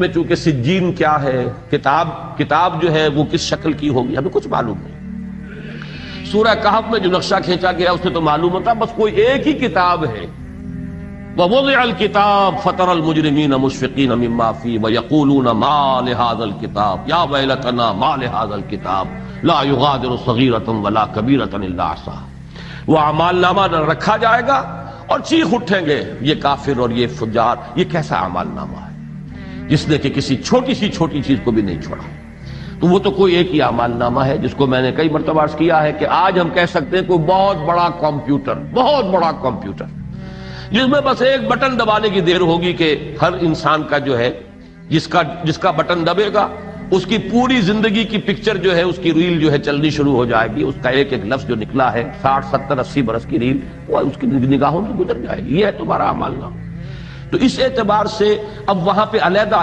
میں چونکہ سجین کیا ہے، کتاب جو ہے وہ کس شکل کی ہوگی، ہمیں کچھ معلوم نہیں۔ سورہ کہف میں جو نقشہ کھینچا گیا اس سے تو معلوم ہوتا بس کوئی ایک ہی کتاب ہے۔ وَوُضِعَ الْكِتَابُ فَتَرَى الْمُجْرِمِينَ مُشْفِقِينَ مِمَّا فِيهِ وَيَقُولُونَ مَا لِهَذَا الْكِتَابِ يَا وَيْلَتَنَا مَا لِهَذَا الْكِتَابِ لَا يُغَادِرُ صَغِيرَةً وَلَا كَبِيرَةً إِلَّا أَحْصَاهَا۔ وہ اعمال نامہ رکھا جائے گا اور چیخ اٹھیں گے یہ کافر اور یہ فجار، یہ کیسا اعمال نامہ ہے جس نے کہ کسی چھوٹی سی چھوٹی چیز کو بھی نہیں چھوڑا۔ تو وہ تو کوئی ایک ہی اعمال نامہ ہے جس کو میں نے کئی مرتبہ عرض کیا ہے کہ آج ہم کہہ سکتے ہیں کوئی بہت بڑا کمپیوٹر جس میں بس ایک بٹن دبانے کی دیر ہوگی کہ ہر انسان کا جو ہے جس کا بٹن دبے گا اس کی پوری زندگی کی پکچر جو ہے، اس کی ریل جو ہے چلنی شروع ہو جائے گی، اس کا ایک ایک لفظ جو نکلا ہے 60 70 80 برس کی ریل وہ اس کی نگاہوں سے گزر جائے گی۔ یہ ہے تمہارا اعمال نامہ۔ تو اس اعتبار سے اب وہاں پہ علیحدہ